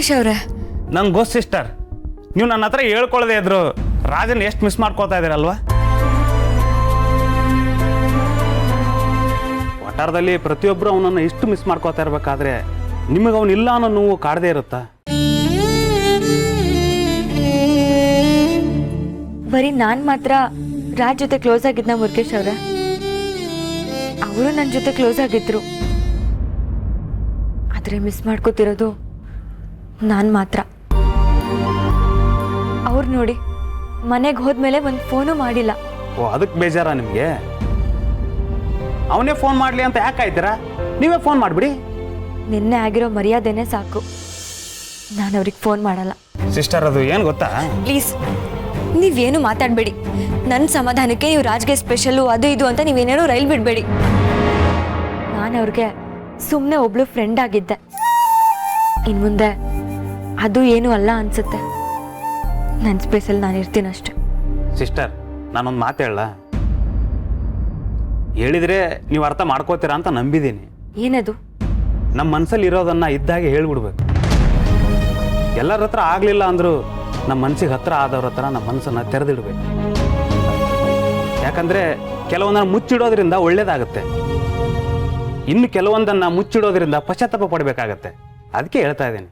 ಮುರುಗೇಶ್ ಅವರೇ, ನಂಗೆ ಗೊತ್ತು ಸಿಸ್ಟರ್, ನೀವು ನನ್ನ ಹತ್ರ ಹೇಳ್ಕೊಳ್ಳದೆ ಇದ್ರು ರಾಜನ್ ಎಷ್ಟು ಮಿಸ್ ಮಾಡ್ಕೋತಾ ಇದ್ದೀರಲ್ವಾ. ವಟಾರದಲ್ಲಿ ಪ್ರತಿಯೊಬ್ಬರು ಅವನನ್ನು ಇಷ್ಟು ಮಿಸ್ ಮಾಡ್ಕೋತಾ ಇರ್ಬೇಕಾದ್ರೆ ನಿಮಗೆ ಅವನಿಲ್ಲ ಅನ್ನೋ ನೋವು ಕಾಡದೇ ಇರುತ್ತಾ? ಬರೀ ನಾನು ಮಾತ್ರ ರಾಜ್ ಜೊತೆ ಕ್ಲೋಸ್ ಆಗಿದ್ನ ಮುರುಗೇಶ್ ಅವರೇ? ಅವರು ನನ್ನ ಜೊತೆ ಕ್ಲೋಸ್ ಆಗಿದ್ರು, ಆದರೆ ಮಿಸ್ ಮಾಡ್ಕೋತಿರೋದು ನಾನು ಮಾತ್ರ. ಅವ್ರು ನೋಡಿ ಮನೆಗೆ ಹೋದ್ಮೇಲೆ ಒಂದು ಫೋನು ಮಾಡಿಲ್ಲ. ಓ, ಅದಕ್ಕೆ ಬೇಜಾರ ನಿಮಗೆ? ಅವನೇ ಫೋನ್ ಮಾಡಲಿ ಅಂತ ಯಾಕೆ ಆಯ್ತೀರಾ? ನೀವೇ ಫೋನ್ ಮಾಡಿಬಿಡಿ. ನಿನ್ನೆ ಆಗಿರೋ ಮರ್ಯಾದೆನೇ ಸಾಕು, ನಾನು ಅವ್ರಿಗೆ ಫೋನ್ ಮಾಡಲ್ಲ. ಸಿಸ್ಟರ್, ಅದು ಏನು ಗೊತ್ತಾ? ಪ್ಲೀಸ್ ನೀವೇನು ಮಾತಾಡಬೇಡಿ. ನನ್ನ ಸಮಾಧಾನಕ್ಕೆ ನೀವು ರಾಜ್ಗೆ ಸ್ಪೆಷಲ್ಲು ಅದು ಇದು ಅಂತ ನೀವೇನೇನೋ ರೈಲ್ ಬಿಡಬೇಡಿ. ನಾನು ಅವ್ರಿಗೆ ಸುಮ್ಮನೆ ಒಬ್ಳು ಫ್ರೆಂಡ್ ಆಗಿದ್ದೆ. ಇನ್ನು ಮುಂದೆ ಅದು ಏನೂ ಅಲ್ಲ ಅನ್ಸುತ್ತೆ. ನನ್ನ ಸ್ಪೇಸಲ್ಲಿ ನಾನು ಇರ್ತೀನಿ ಅಷ್ಟೆ. ಸಿಸ್ಟರ್, ನಾನೊಂದು ಮಾತು ಹೇಳಲ್ಲ? ಹೇಳಿದರೆ ನೀವು ಅರ್ಥ ಮಾಡ್ಕೋತೀರಾ ಅಂತ ನಂಬಿದ್ದೀನಿ. ಏನದು? ನಮ್ಮ ಮನಸ್ಸಲ್ಲಿ ಇರೋದನ್ನು ಇದ್ದಾಗೆ ಹೇಳ್ಬಿಡ್ಬೇಕು. ಎಲ್ಲರ ಹತ್ರ ಆಗಲಿಲ್ಲ ಅಂದರೂ ನಮ್ಮ ಮನಸ್ಸಿಗೆ ಹತ್ರ ಆದವ್ರ ಹತ್ರ ನಮ್ಮ ಮನಸ್ಸನ್ನು ತೆರೆದಿಡ್ಬೇಕು. ಯಾಕಂದರೆ ಕೆಲವೊಂದನ್ನು ಮುಚ್ಚಿಡೋದ್ರಿಂದ ಒಳ್ಳೇದಾಗುತ್ತೆ, ಇನ್ನು ಕೆಲವೊಂದನ್ನು ಮುಚ್ಚಿಡೋದ್ರಿಂದ ಪಶ್ಚಾತ್ತಾಪ ಪಡಬೇಕಾಗತ್ತೆ. ಅದಕ್ಕೆ ಹೇಳ್ತಾ ಇದ್ದೀನಿ.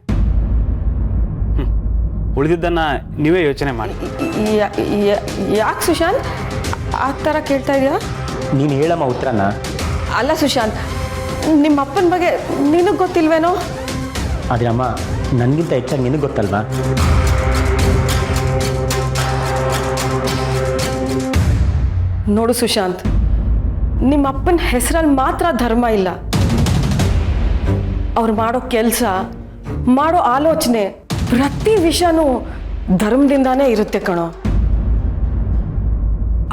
ಉಳಿದಿದ್ದನ್ನು ನೀವೇ ಯೋಚನೆ ಮಾಡಿ. ಯಾಕೆ ಸುಶಾಂತ್ ಆ ಥರ ಕೇಳ್ತಾ ಇದೆಯಾ? ನೀನು ಹೇಳಮ್ಮ ಉತ್ತರನ. ಅಲ್ಲ ಸುಶಾಂತ್, ನಿಮ್ಮ ಅಪ್ಪನ ಬಗ್ಗೆ ನಿನಗೆ ಗೊತ್ತಿಲ್ವೇನೋ? ಆದರೆ ಅಮ್ಮ, ನನಗಿಂತ ಹೆಚ್ಚಾಗಿ ನಿನಗೆ ಗೊತ್ತಲ್ವಾ? ನೋಡು ಸುಶಾಂತ್, ನಿಮ್ಮ ಅಪ್ಪನ ಹೆಸರಲ್ಲಿ ಮಾತ್ರ ಧರ್ಮ ಇಲ್ಲ. ಅವ್ರು ಮಾಡೋ ಕೆಲಸ, ಮಾಡೋ ಆಲೋಚನೆ, ಪ್ರತಿ ವಿಷಯನೂ ಧರ್ಮದಿಂದಾನೇ ಇರುತ್ತೆ ಕಣೋ.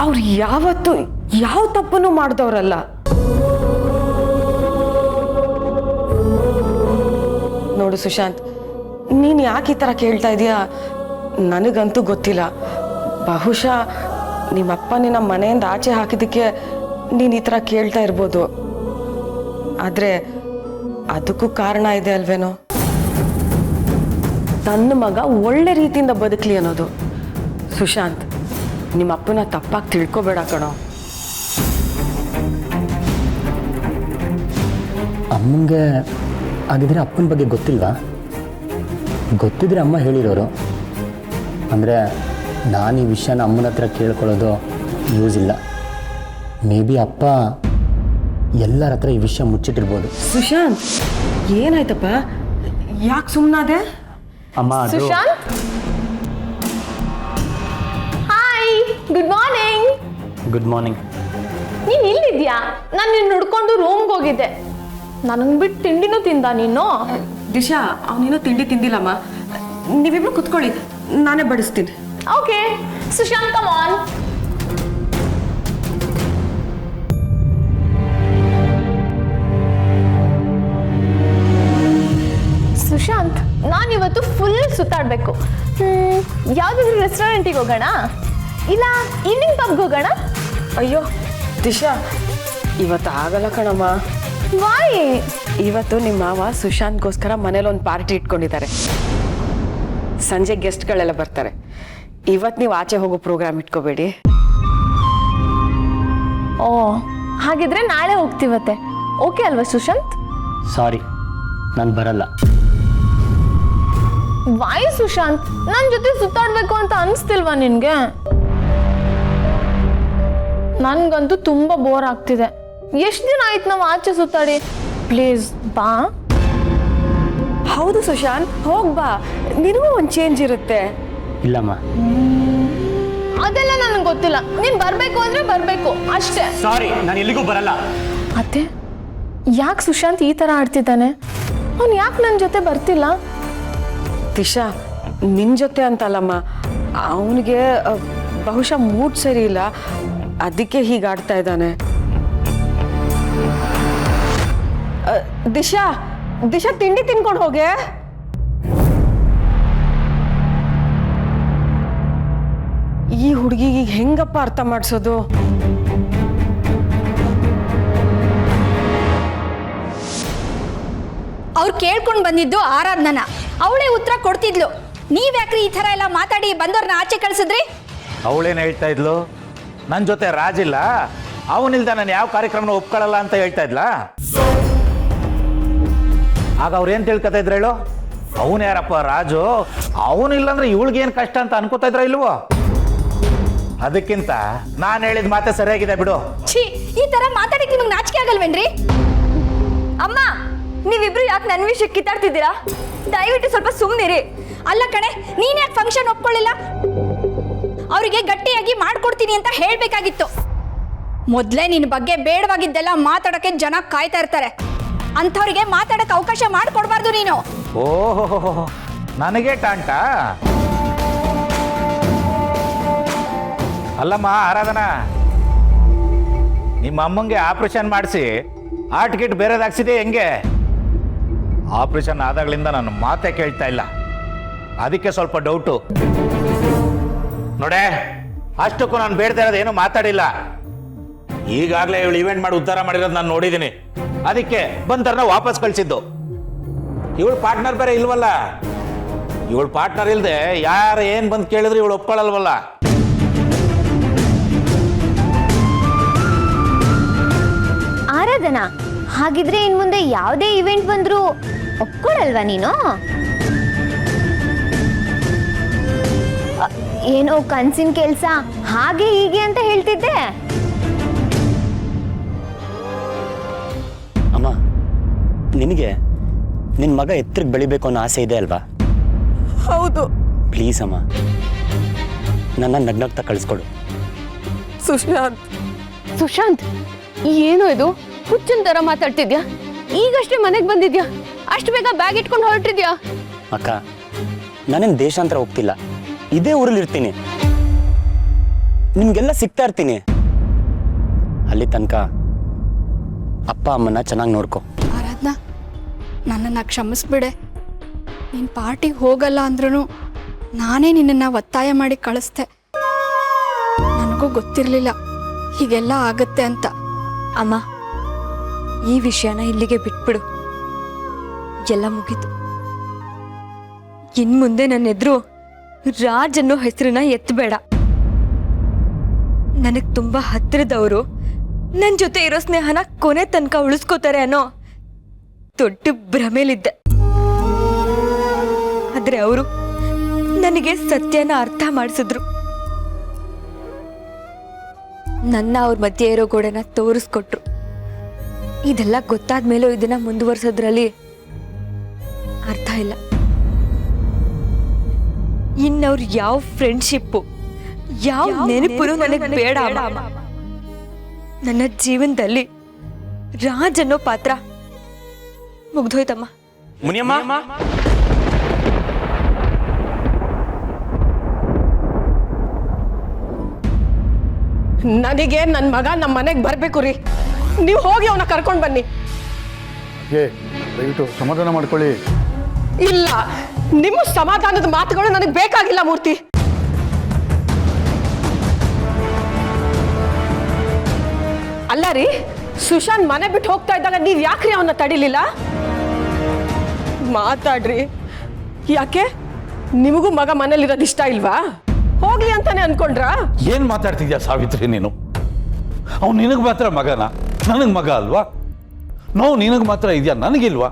ಅವ್ರು ಯಾವತ್ತೂ ಯಾವ ತಪ್ಪನ್ನು ಮಾಡಿದವರಲ್ಲ. ನೋಡು ಸುಶಾಂತ್, ನೀನು ಯಾಕೆ ಈ ಥರ ಕೇಳ್ತಾ ಇದೀಯಾ ನನಗಂತೂ ಗೊತ್ತಿಲ್ಲ. ಬಹುಶಃ ನಿಮ್ಮಪ್ಪ ನಿನ್ನ ಮನೆಯಿಂದ ಆಚೆ ಹಾಕಿದ್ದಕ್ಕೆ ನೀನು ಈ ಥರ ಕೇಳ್ತಾ ಇರ್ಬೋದು. ಆದರೆ ಅದಕ್ಕೂ ಕಾರಣ ಇದೆ ಅಲ್ವೇನೋ? ತನ್ನ ಮಗ ಒಳ್ಳೆ ರೀತಿಯಿಂದ ಬದುಕಲಿ ಅನ್ನೋದು. ಸುಶಾಂತ್, ನಿಮ್ಮ ಅಪ್ಪನ ತಪ್ಪಾಗಿ ತಿಳ್ಕೊಬೇಡ ಕಣೋ. ಅಮ್ಮಂಗೆ ಆಗಿದ್ರೆ ಅಪ್ಪನ ಬಗ್ಗೆ ಗೊತ್ತಿಲ್ವಾ? ಗೊತ್ತಿದ್ರೆ ಅಮ್ಮ ಹೇಳಿರೋರು. ಅಂದರೆ ನಾನು ಈ ವಿಷಯನ ಅಮ್ಮನ ಹತ್ರ ಕೇಳ್ಕೊಳ್ಳೋದು ಯೂಸ್ ಇಲ್ಲ. ಮೇ ಬಿ ಅಪ್ಪ ಎಲ್ಲರ ಹತ್ರ ಈ ವಿಷಯ ಮುಚ್ಚಿಟ್ಟಿರ್ಬೋದು. ಸುಶಾಂತ್, ಏನಾಯ್ತಪ್ಪ? ಯಾಕೆ ಸುಮ್ಮನಾದೆ? ಅಮ್ಮ, ಅದು Sushant, hi, good morning. Good morning. ನೀನು ಇಲ್ಲಿದ್ಯಾ? ನಾನು ನಿನ್ನ ಹುಡ್ಕೊಂಡು ರೂಮ್ಗೆ ಹೋಗಿದ್ದೆ. ನನಗೆ ಬಿಟ್ಟು ತಿಂಡಿನೂ ತಿಂದ ನೀನು? ದಿಶಾ, ಅವನೇನೋ ತಿಂಡಿ ತಿಂದಿಲ್ಲಮ್ಮ. ನೀವಿಬ್ರು ಕುತ್ಕೊಳ್ಳಿ, ನಾನೇ ಬಡಿಸ್ತೀನಿ. Okay Sushant, come on. Sushant, ನಾನಿವತ್ತು ಫುಲ್ ಸುತ್ತಾಡಬೇಕು. ಯಾವುದಾದ್ರೂ ರೆಸ್ಟೋರೆಂಟಿಗೆ ಹೋಗೋಣ, ಇಲ್ಲ ಈವ್ನಿಂಗ್ ಪಬ್ಗೆ ಹೋಗೋಣ? ಅಯ್ಯೋ ದಿಶಾ, ಇವತ್ತು ಆಗಲ್ಲ ಕಣಮ್ಮ. ವಾಯ್? ಇವತ್ತು ನಿಮ್ಮ ಮಾವ ಸುಶಾಂತ್ಗೋಸ್ಕರ ಮನೇಲಿ ಒಂದು ಪಾರ್ಟಿ ಇಟ್ಕೊಂಡಿದ್ದಾರೆ. ಸಂಜೆ ಗೆಸ್ಟ್ಗಳೆಲ್ಲ ಬರ್ತಾರೆ. ಇವತ್ತು ನೀವು ಆಚೆ ಹೋಗೋ ಪ್ರೋಗ್ರಾಮ್ ಇಟ್ಕೋಬೇಡಿ. ಓ, ಹಾಗಿದ್ರೆ ನಾಳೆ ಹೋಗ್ತೀವತ್ತೆ. ಓಕೆ ಅಲ್ವಾ ಸುಶಾಂತ್? ಸಾರಿ, ನಾನು ಬರಲ್ಲ. ವಾಯ್ ಸುಶಾಂತ್, ನನ್ನ ಜೊತೆ ಸುತ್ತಾಡ್ಬೇಕು ಅಂತ ಅನಿಸ್ತಿಲ್ವಾ ನಿನ್ಗೆ? ನನ್ಗಂತೂ ತುಂಬಾ ಬೋರ್ ಆಗ್ತಿದೆ. ಎಷ್ಟು ದಿನ ಆಯ್ತು ನಾವು ಆಚೆ ಸುತ್ತಾಡಿ. ಪ್ಲೀಸ್ ಬಾ. ಹೌದು ಸುಶಾಂತ್, ಹೋಗ್ ಬಾ, ನಿನಗೂ ಒಂದು ಚೇಂಜ್ ಇರುತ್ತೆ. ಇಲ್ಲಮ್ಮ. ಅದೆಲ್ಲ ನನಗೆ ಗೊತ್ತಿಲ್ಲ. ನೀನ್ ಬರ್ಬೇಕು ಅಂದ್ರೆ ಬರ್ಬೇಕು ಅಷ್ಟೇ. ಸಾರಿ, ನಾನು ಎಲ್ಲಿಗೂ ಬರಲ್ಲ. ಅತ್ತೆ, ಯಾಕೆ ಸುಶಾಂತ್ ಈ ತರ ಆಡ್ತಿದ್ದಾನೆ? ಅವ್ನು ಯಾಕೆ ನನ್ನ ಜೊತೆ ಬರ್ತಿಲ್ಲ? ದಿಶಾ, ನಿನ್ನ ಜೊತೆ ಅಂತಲ್ಲಮ್ಮ, ಅವನಿಗೆ ಬಹುಶಃ ಮೂಡ್ ಸರಿ ಇಲ್ಲ, ಅದಕ್ಕೆ ಹೀಗಾಡ್ತಾ ಇದ್ದಾನೆ. ದಿಶಾ, ದಿಶಾ ತಿಂಡಿ ತಿನ್ಕೊಂಡು ಹೋಗೆ. ಈ ಹುಡುಗಿಗೆ ಹೆಂಗಪ್ಪ ಅರ್ಥ ಮಾಡಿಸೋದು? ಅವ್ರು ಕೇಳ್ಕೊಂಡು ಬಂದಿದ್ದು ಆರಾಧನಾ. ಅವಳೇ ಉತ್ತರ ಕೊಡ್ತಿದ್ಲು. ನೀವ್ಯಾಕ್ರಿ ಈ ಥರ ಎಲ್ಲ ಮಾತಾಡಿ ಬಂದವ್ರನ್ನ ಆಚೆ ಕಳಿಸಿದ್ರಿ? ಅವಳೇನು ಹೇಳ್ತಾ ಇದ್ಲು? ನನ್ನ ಜೊತೆ ರಾಜಿಲ್ಲ, ಅವನಿಲ್ದ ನಾನು ಯಾವ ಕಾರ್ಯಕ್ರಮನ ಒಪ್ಕೊಳ್ಳಲ್ಲ ಅಂತ ಹೇಳ್ತಾ ಇದ್ಲಾ? ಆಗ ಅವ್ರೇನು ತಿಳ್ಕೊತಾ ಇದ್ರು ಹೇಳು? ಅವನು ಯಾರಪ್ಪ ರಾಜು, ಅವನಿಲ್ಲಾಂದ್ರೆ ಇವಳಿಗೇನು ಕಷ್ಟ ಅಂತ ಅನ್ಕೋತಾ ಇದ್ರ ಇಲ್ವೋ? ಅದಕ್ಕಿಂತ ನಾನು ಹೇಳಿದ ಮಾತೆ ಸರಿಯಾಗಿದೆ ಬಿಡು. ಛೀ, ಈ ತರ ಮಾತಾಡಕ್ಕೆ ನಿಮಗೆ ನಾಚಿಕೆ ಆಗಲ್ವೇನ್ರಿ? ಅಮ್ಮ, ನೀವಿಬ್ರು ಯಾಕೆ ನನ್ನ ವಿಷಯ ಕಿತ್ತಾಡ್ತಿದ್ದೀರಾ? ದಯವಿಟ್ಟು ಸ್ವಲ್ಪ ಸುಮ್ಮನಿರಿ. ಅಲ್ಲ ಕಣೆ, ನೀನ್ ಯಾಕೆ ಫಂಕ್ಷನ್ ಒಪ್ಕೊಳ್ಳಿಲ್ಲ? ಅವರಿಗೆ ಗಟ್ಟಿಯಾಗಿ ಮಾಡ್ಕೊಡ್ತೀನಿ ಅಂತ ಹೇಳ್ಬೇಕಾಗಿತ್ತು. ಮೊದ್ಲೇ ನಿನ್ನ ಬಗ್ಗೆ ಬೇಡವಾಗಿದ್ದೆಲ್ಲ ಮಾತಾಡಕ್ಕೆ ಜನ ಕಾಯ್ತಾ ಇರ್ತಾರೆ. ಅಂಥವ್ರಿಗೆ ಮಾತಾಡಕ್ಕೆ ಅವಕಾಶ ಮಾಡಿಕೊಡ್ಬಾರ್ದು ನೀನು. ಓಹೋ, ನನಗೆ ಟಾಂಟ? ಅಲ್ಲಮ್ಮ ಆರಾಧನಾ, ನಿಮ್ಮ ಅಮ್ಮಂಗೆ ಆಪರೇಷನ್ ಮಾಡಿಸಿ ಹಾರ್ಟ್ ಗಿಟ್ ಬೇರೆದಾಗ್ಸಿದೆ ಹೆಂಗೆ? ಆಪರೇಷನ್ ಆದಾಗಳಿಂದ ನಾನು ಮಾತೇ ಕೇಳ್ತಾ ಇಲ್ಲ, ಅದಕ್ಕೆ ಸ್ವಲ್ಪ ಡೌಟು. ನೋಡೆ, ಅಷ್ಟಕ್ಕೂ ನಾನು ಬೇಡದೇ ಇರೋದು ಏನೂ ಮಾತಾಡಿಲ್ಲ. ಈಗಾಗಲೇ ಇವಳು ಇವೆಂಟ್ ಮಾಡಿ ಉದ್ಧಾರ ಮಾಡಿರೋದು ನಾನು ನೋಡಿದ್ದೀನಿ, ಅದಕ್ಕೆ ಬಂದರ್ನ ವಾಪಸ್ ಕಳಿಸಿದ್ದು. ಇವಳು ಪಾರ್ಟ್ನರ್ ಬೇರೆ ಇಲ್ವಲ್ಲ. ಇವಳು ಪಾರ್ಟ್ನರ್ ಇಲ್ಲದೆ ಯಾರು ಏನು ಬಂದು ಕೇಳಿದ್ರು ಇವಳು ಒಪ್ಕೊಳ್ಳಲ್ವಲ್ಲ. ಆರಾಧನಾ, ಹಾಗಿದ್ರೆ ಇನ್ ಮುಂದೆ ಯಾವುದೇ ಇವೆಂಟ್ ಬಂದ್ರು ಒಪ್ಕೊಳಲ್ವಾ ನೀನು? ಏನೋ ಕನ್ಸಿನ ಕೆಲ್ಸ ಹಾಗೆ ಹೀಗೆ ಅಂತ ಹೇಳ್ತಿದ್ದೆ. ಅಮ್ಮ, ನಿನಗೆ ನಿನ್ನ ಮಗ ಎತ್ತರಕ್ಕೆ ಬೆಳಿಬೇಕು ಅನ್ನೋ ಆಸೆ ಇದೆ ಅಲ್ವಾ? ಹೌದು. ಪ್ಲೀಸ್ ಅಮ್ಮ, ನನ್ನ ನಗ್ನಗ್ತಾ ಕಳಿಸ್ಕೊಡು. ಸುಶಾಂತ್, ಸುಶಾಂತ್, ಏನು ಇದು ಹುಚ್ಚನ್ ತರ ಮಾತಾಡ್ತಿದ್ಯಾ? ಈಗಷ್ಟೇ ಮನೆಗೆ ಬಂದಿದ್ಯಾ, ಅಷ್ಟು ಬೇಗ ಬ್ಯಾಗ್ ಇಟ್ಕೊಂಡು ಹೊರಟಿದ್ಯಾ? ಅಕ್ಕ, ನಾನೇನು ದೇಶಾಂತರ ಹೋಗ್ತಿಲ್ಲ, ಇದೇ ಊರಲ್ಲಿ ಇರ್ತೀನಿ, ನಿಮ್ಗೆಲ್ಲ ಸಿಗ್ತಾ ಇರ್ತೀನಿ. ಅಲ್ಲಿ ತನಕ ಅಪ್ಪ ಅಮ್ಮನ ಚೆನ್ನಾಗಿ ನೋಡ್ಕೊ. ಆರಾಧನಾ, ನನ್ನನ್ನು ಕ್ಷಮಿಸ್ಬಿಡೆ. ನೀನು ಪಾರ್ಟಿಗೆ ಹೋಗಲ್ಲ ಅಂದ್ರೂ ನಾನೇ ನಿನ್ನನ್ನು ಒತ್ತಾಯ ಮಾಡಿ ಕಳಿಸ್ದೆ. ನನಗೂ ಗೊತ್ತಿರಲಿಲ್ಲ ಹೀಗೆಲ್ಲ ಆಗತ್ತೆ ಅಂತ. ಅಮ್ಮ, ಈ ವಿಷಯನ ಇಲ್ಲಿಗೆ ಬಿಟ್ಬಿಡು. ಎಲ್ಲ ಮುಗೀತು. ಇನ್ಮುಂದೆ ನನ್ನ ಎದುರು ರಾಜ್ ಅನ್ನೋ ಹೆಸರನ್ನ ಎತ್ತಬೇಡ. ನನಗೆ ತುಂಬಾ ಹತ್ತಿರದವರು ನನ್ನ ಜೊತೆ ಇರೋ ಸ್ನೇಹನ ಕೊನೆ ತನಕ ಉಳಿಸ್ಕೋತಾರೆ ಅನ್ನೋ ದೊಡ್ಡ ಭ್ರಮೇಲಿದ್ದೆ. ಆದ್ರೆ ಅವರು ನನಗೆ ಸತ್ಯನ ಅರ್ಥ ಮಾಡಿಸಿದ್ರು. ನನ್ನ ಅವ್ರ ಮಧ್ಯೆ ಇರೋ ಗೋಡೆನ ತೋರಿಸ್ಕೊಟ್ರು. ಇದೆಲ್ಲ ಗೊತ್ತಾದ್ಮೇಲೂ ಇದನ್ನ ಮುಂದುವರ್ಸೋದ್ರಲ್ಲಿ ಅರ್ಥ ಇಲ್ಲ. ಇನ್ನವ್ರು ಯಾವ ಫ್ರೆಂಡ್ಶಿಪ್ಪು, ಯಾವ ನೆನಪು ನನಗೆ ಬೇಡ ಅಮ್ಮ. ನನ್ನ ಜೀವನದಲ್ಲಿ ರಾಜ್ ಅನ್ನೋ ಪಾತ್ರ ಮುಗ್ದೋಯ್ತಮ್ಮ. ಮುನಿಯಮ್ಮ, ನನಗೆ ನನ್ನ ಮಗ ನಮ್ಮ ಮನೆಗೆ ಬರಬೇಕು ರೀ. ನೀವು ಹೋಗಿ ಅವನ ಕರ್ಕೊಂಡು ಬನ್ನಿ. ದಯವಿಟ್ಟು ಸಮಾಧಾನ ಮಾಡ್ಕೊಳ್ಳಿ. ಇಲ್ಲ, ನಿಮ್ಮ ಸಮಾಧಾನದ ಮಾತುಗಳು ನನಗೆ ಬೇಕಾಗಿಲ್ಲ ಮೂರ್ತಿ. ಅಲ್ಲ ರೀ, ಸುಶಾಂತ್ ಮನೆ ಬಿಟ್ಟು ಹೋಗ್ತಾ ಇದ್ದಾಗ ನೀವ್ ಯಾಕ್ರಿ ಅವನ್ನ ತಡಿಲಿಲ್ಲ? ಮಾತಾಡ್ರಿ. ಯಾಕೆ ನಿಮಗೂ ಮಗ ಮನೇಲಿರೋದು ಇಷ್ಟ ಇಲ್ವಾ? ಹೋಗ್ಲಿ ಅಂತಾನೆ ಅನ್ಕೊಂಡ್ರಾ? ಏನ್ ಮಾತಾಡ್ತಿದ್ಯಾ ಸಾವಿತ್ರಿ ನೀನು? ಅವ್ನು ನಿನಗೆ ಮಾತ್ರ ಮಗನ, ನನಗೆ ಮಗ ಅಲ್ವಾ? ನೋವು ನಿನಗೆ ಮಾತ್ರ ಇದೆಯಾ, ನನಗಿಲ್ವಾ?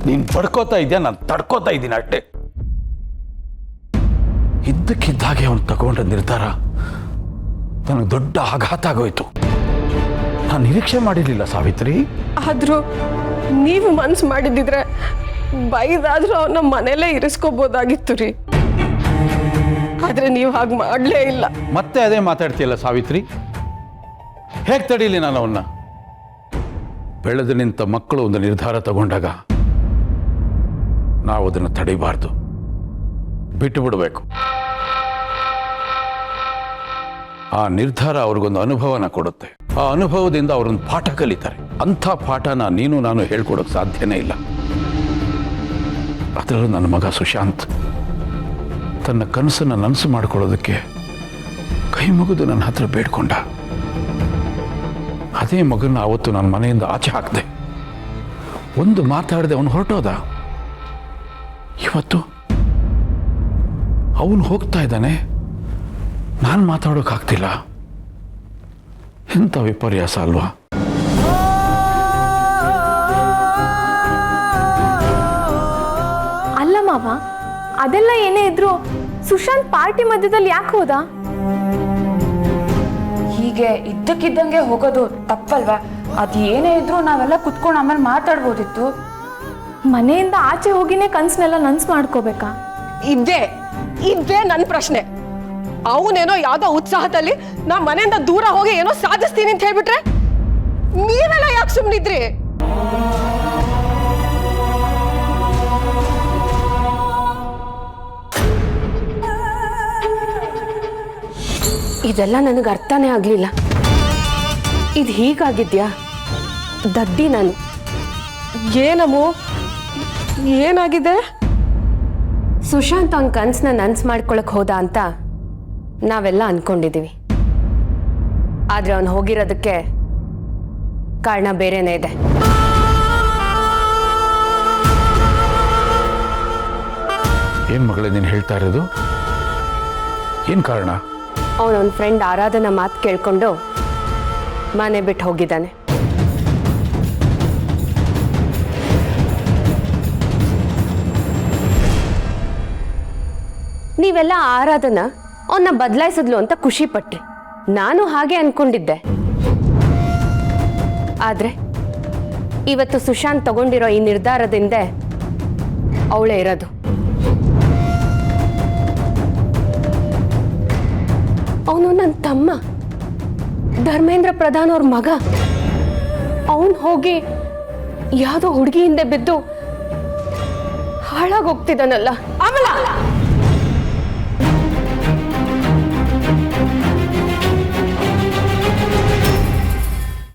ನೀನು ಪಡ್ಕೋತಾ ಇದೆಯಾ, ನಾನು ತಡ್ಕೋತಾ ಇದ್ದೀನಿ ಅಷ್ಟೇ. ಇದ್ದಕ್ಕಿದ್ದಾಗೆ ಅವನು ತಗೊಂಡ ನಿರ್ಧಾರ ನನಗೆ ದೊಡ್ಡ ಆಘಾತ ಆಗೋಯ್ತು. ನಾನು ನಿರೀಕ್ಷೆ ಮಾಡಿರಲಿಲ್ಲ ಸಾವಿತ್ರಿ. ಆದ್ರೂ ನೀವು ಮನ್ಸು ಮಾಡಿದ್ರೆ ಬೈದಾದ್ರೂ ಅವನ್ನ ಮನೇಲೇ ಇರಿಸ್ಕೋಬೋದಾಗಿತ್ತು ರೀ. ಆದ್ರೆ ನೀವು ಹಾಗೆ ಮಾಡಲೇ ಇಲ್ಲ. ಮತ್ತೆ ಅದೇ ಮಾತಾಡ್ತೀಯಲ್ಲ ಸಾವಿತ್ರಿ. ಹೇಗೆ ತಡೀಲಿ ನಾನು ಅವನ್ನ? ಬೆಳೆದು ನಿಂತ ಮಕ್ಕಳು ಒಂದು ನಿರ್ಧಾರ ತಗೊಂಡಾಗ ನಾವು ಅದನ್ನು ತಡಿಬಾರ್ದು, ಬಿಟ್ಟು ಬಿಡಬೇಕು. ಆ ನಿರ್ಧಾರ ಅವ್ರಿಗೊಂದು ಅನುಭವನ ಕೊಡುತ್ತೆ. ಆ ಅನುಭವದಿಂದ ಅವರೊಂದು ಪಾಠ ಕಲಿತಾರೆ. ಅಂಥ ಪಾಠನ ನೀನು ನಾನು ಹೇಳ್ಕೊಡೋಕೆ ಸಾಧ್ಯನೇ ಇಲ್ಲ. ಅದರಲ್ಲೂ ನನ್ನ ಮಗ ಸುಶಾಂತ್ ತನ್ನ ಕನಸನ್ನು ನನಸು ಮಾಡ್ಕೊಳ್ಳೋದಕ್ಕೆ ಕೈ ಮುಗಿದು ನನ್ನ ಹತ್ರ ಬೇಡ್ಕೊಂಡ. ಅದೇ ಮಗನ ಅವತ್ತು ನನ್ನ ಮನೆಯಿಂದ ಆಚೆ ಹಾಕಿದೆ. ಒಂದು ಮಾತಾಡದೆ ಅವನು ಹೊರಟೋದ. ಇವತ್ತು ಅವನು ಹೋಗ್ತಾ ಇದ್ದಾನೆ, ನಾನು ಮಾತಾಡೋಕ್ಕಾಗ್ತಿಲ್ಲ. ಎಂಥ ವಿಪರ್ಯಾಸ ಅಲ್ವಾ? ಅಲ್ಲ ಮಾವ, ಅದೆಲ್ಲ ಏನೇ ಇದ್ರು ಸುಶಾಂತ್ ಪಾರ್ಟಿ ಮಧ್ಯದಲ್ಲಿ ಯಾಕೆ ಹೋದ? ಹೀಗೆ ಇದ್ದಕ್ಕಿದ್ದಂಗೆ ಹೋಗೋದು ತಪ್ಪಲ್ವಾ? ಅದು ಏನೇ ಇದ್ರೂ ನಾವೆಲ್ಲ ಕುತ್ಕೊಂಡು ಆಮೇಲೆ ಮಾತಾಡ್ಬೋದಿತ್ತು. ಮನೆಯಿಂದ ಆಚೆ ಹೋಗಿನೇ ಕನ್ಸನ್ನೆಲ್ಲ ನನ್ಸ್ ಮಾಡ್ಕೋಬೇಕಾ? ಇದ್ದೇ ನನ್ನ ಪ್ರಶ್ನೆ. ಅವನೇನೋ ಯಾವ್ದೋ ಉತ್ಸಾಹದಲ್ಲಿ ನಾ ಮನೆಯಿಂದ ದೂರ ಹೋಗಿ ಏನೋ ಸಾಧಿಸ್ತೀನಿ ಅಂತ ಹೇಳ್ಬಿಟ್ರೆ ನೀವೆಲ್ಲ ಯಾಕೆ ಸುಮ್ಮನಿದ್ರಿ? ಇದೆಲ್ಲ ನನಗೆ ಅರ್ಥನೇ ಆಗ್ಲಿಲ್ಲ. ಇದು ಹೀಗಾಗಿದ್ಯಾ? ದಡ್ಡಿ ನಾನು. ಏನಮ್ಮು, ಏನಾಗಿದೆ? ಸುಶಾಂತ್ ಅವ್ನ ಕನ್ಸನ್ನ ನನ್ಸ್ ಮಾಡ್ಕೊಳಕ್ ಹೋದ ಅಂತ ನಾವೆಲ್ಲ ಅನ್ಕೊಂಡಿದೀವಿ. ಆದ್ರೆ ಅವನು ಹೋಗಿರೋದಕ್ಕೆ ಕಾರಣ ಬೇರೆನೇ ಇದೆ. ಏನ್ ಮಗಳೇ ನೀನು ಹೇಳ್ತಾ ಇರೋದು? ಏನ್ ಕಾರಣ? ಅವನವನ ಫ್ರೆಂಡ್ ಆರಾಧನಾ ಮಾತು ಕೇಳ್ಕೊಂಡು ಮನೆ ಬಿಟ್ಟು ಹೋಗಿದ್ದಾನೆ. ನೀವೆಲ್ಲ ಆರಾಧನಾ ಅವನ್ನ ಬದಲಾಯಿಸಿದ್ಲು ಅಂತ ಖುಷಿ ಪಟ್ರಿ. ನಾನು ಹಾಗೆ ಅನ್ಕೊಂಡಿದ್ದೆ. ಆದ್ರೆ ಇವತ್ತು ಸುಶಾಂತ್ ತಗೊಂಡಿರೋ ಈ ನಿರ್ಧಾರದಿಂದ ಅವಳೇ ಇರೋದು. ಅವನು ನನ್ನ ತಮ್ಮ, ಧರ್ಮೇಂದ್ರ ಪ್ರಧಾನ್ ಅವ್ರ ಮಗ. ಅವನು ಹೋಗಿ ಯಾವುದೋ ಹುಡುಗಿ ಹಿಂದೆ ಬಿದ್ದು ಹಾಳಾಗೋಗ್ತಿದ್ದಾನಲ್ಲ. ಅಮಲ,